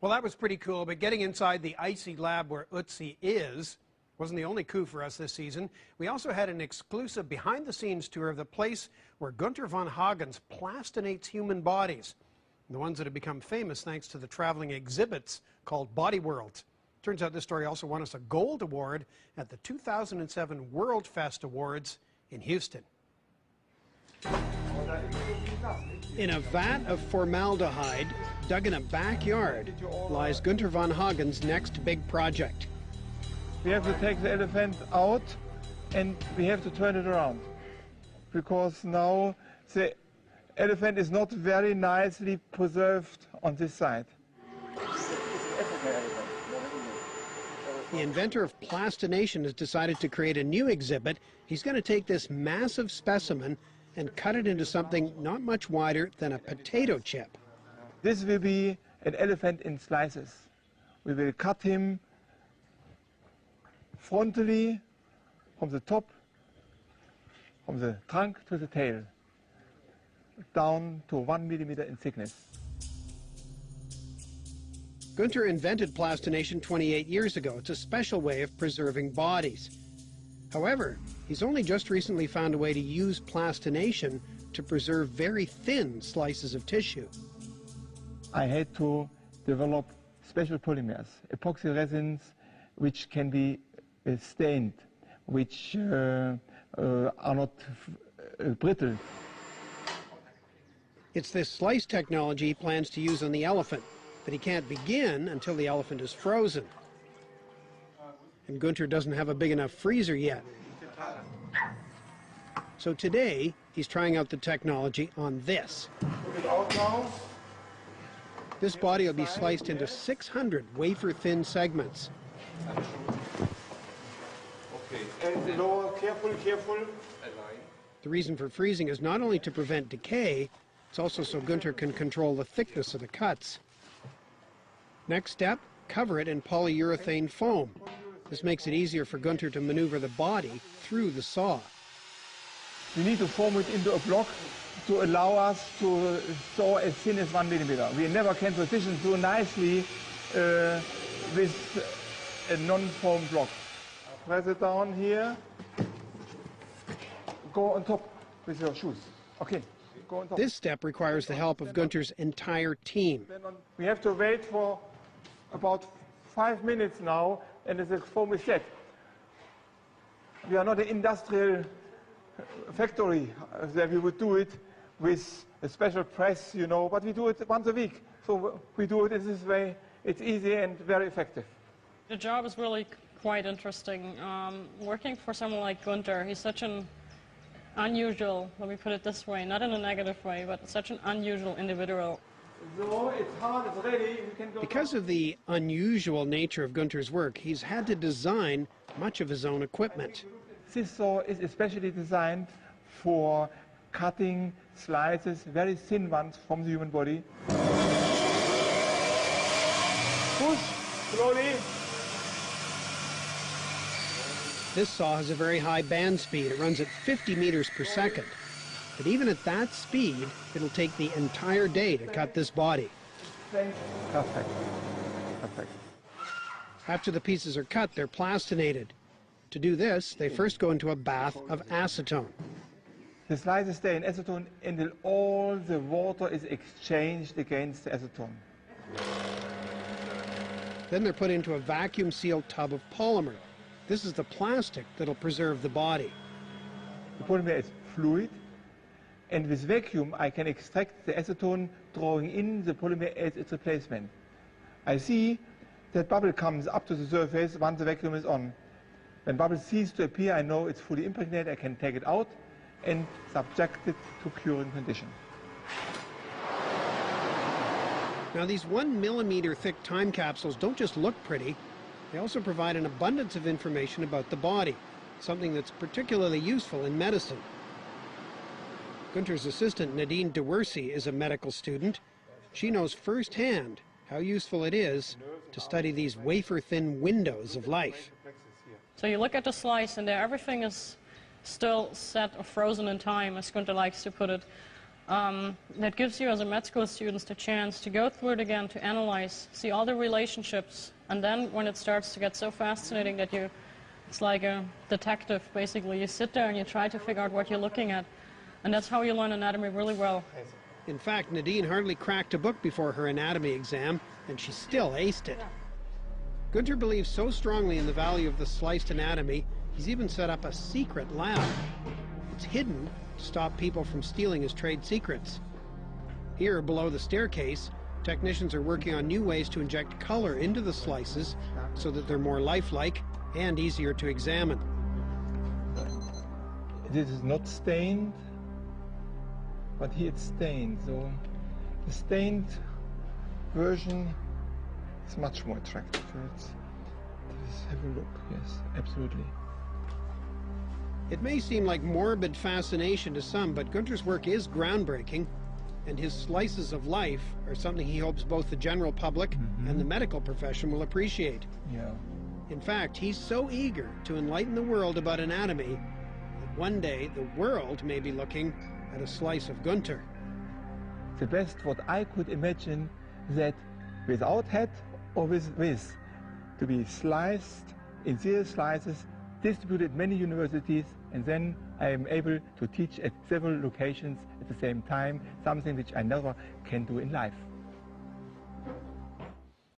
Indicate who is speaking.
Speaker 1: Well, that was pretty cool, but getting inside the icy lab where Ötzi is wasn't the only coup for us this season. We also had an exclusive behind-the-scenes tour of the place where Gunther Von Hagens plastinates human bodies, the ones that have become famous thanks to the traveling exhibits called Body Worlds. Turns out this story also won us a gold award at the 2007 World Fest Awards in Houston. In a vat of formaldehyde, dug in a backyard, lies Gunther Von Hagens' next big project.
Speaker 2: We have to take the elephant out and we have to turn it around, because now the elephant is not very nicely preserved on this side.
Speaker 1: The inventor of plastination has decided to create a new exhibit. He's going to take this massive specimen and cut it into something not much wider than a potato chip.
Speaker 2: This will be an elephant in slices. We will cut him frontally from the top, from the trunk to the tail, down to 1 millimeter in thickness.
Speaker 1: Gunther invented plastination 28 years ago. It's a special way of preserving bodies. However, he's only just recently found a way to use plastination to preserve very thin slices of tissue.
Speaker 2: I had to develop special polymers, epoxy resins, which can be stained, which are not brittle.
Speaker 1: It's this slice technology he plans to use on the elephant, but he can't begin until the elephant is frozen. And Gunther doesn't have a big enough freezer yet. So today, he's trying out the technology on this. This body will be sliced into 600 wafer-thin segments.
Speaker 2: And lower, careful, careful.
Speaker 1: The reason for freezing is not only to prevent decay, it's also so Gunther can control the thickness of the cuts. Next step, cover it in polyurethane foam. This makes it easier for Gunther to maneuver the body through the saw.
Speaker 2: We need to form it into a block to allow us to saw as thin as 1 millimeter. We never can position so nicely with a non-form block. Press it down here. Go on top with your shoes. Okay, go on top.
Speaker 1: This step requires the help of Gunther's entire team.
Speaker 2: We have to wait for about 5 minutes now, and the foam is set. We are not an industrial factory that we would do it with a special press, you know, but we do it once a week. So we do it in this way. It's easy and very effective.
Speaker 3: The job is really quite interesting. Working for someone like Gunther, he's such an unusual, let me put it this way, not in a negative way, but such an unusual individual.
Speaker 2: So it's hard, it's ready, we can go.
Speaker 1: Because of the unusual nature of Gunther's work, he's had to design much of his own equipment.
Speaker 2: This saw is especially designed for cutting slices, very thin ones, from the human body. Push, slowly.
Speaker 1: This saw has a very high band speed. It runs at 50 meters per second. But even at that speed, it'll take the entire day to cut this body.
Speaker 2: Perfect. Perfect.
Speaker 1: After the pieces are cut, they're plastinated. To do this, they first go into a bath of acetone.
Speaker 2: The slices stay in acetone until all the water is exchanged against the acetone.
Speaker 1: Then they're put into a vacuum-sealed tub of polymer. This is the plastic that'll preserve the body.
Speaker 2: The polymer is fluid, and with vacuum I can extract the acetone, drawing in the polymer as its replacement. I see that bubble comes up to the surface once the vacuum is on. When bubbles cease to appear, I know it's fully impregnated. I can take it out and subject it to curing condition.
Speaker 1: Now, these 1 millimeter thick time capsules don't just look pretty, they also provide an abundance of information about the body, something that's particularly useful in medicine. Gunther's assistant, Nadine DeWersey, is a medical student. She knows firsthand how useful it is to study these wafer-thin windows of life.
Speaker 3: So you look at the slice and there everything is still set or frozen in time, as Gunther likes to put it. that gives you as a med school student the chance to go through it again, to analyze, see all the relationships, and then when it starts to get so fascinating that it's like a detective basically. You sit there and you try to figure out what you're looking at, and that's how you learn anatomy really well.
Speaker 1: In fact, Nadine hardly cracked a book before her anatomy exam, and she still aced it. Gunter believes so strongly in the value of the sliced anatomy, he's even set up a secret lab. It's hidden to stop people from stealing his trade secrets. Here, below the staircase, technicians are working on new ways to inject color into the slices so that they're more lifelike and easier to examine.
Speaker 2: This is not stained, but here it's stained. So the stained version is much more attractive. Let's have a look. Yes, absolutely.
Speaker 1: It may seem like morbid fascination to some, but Gunter's work is groundbreaking, and his slices of life are something he hopes both the general public and the medical profession will appreciate.
Speaker 2: Yeah.
Speaker 1: In fact, he's so eager to enlighten the world about anatomy that one day the world may be looking at a slice of Gunter.
Speaker 2: The best what I could imagine, that without head or with, to be sliced in serious slices, distributed many universities, and then I am able to teach at several locations at the same time, something which I never can do in life.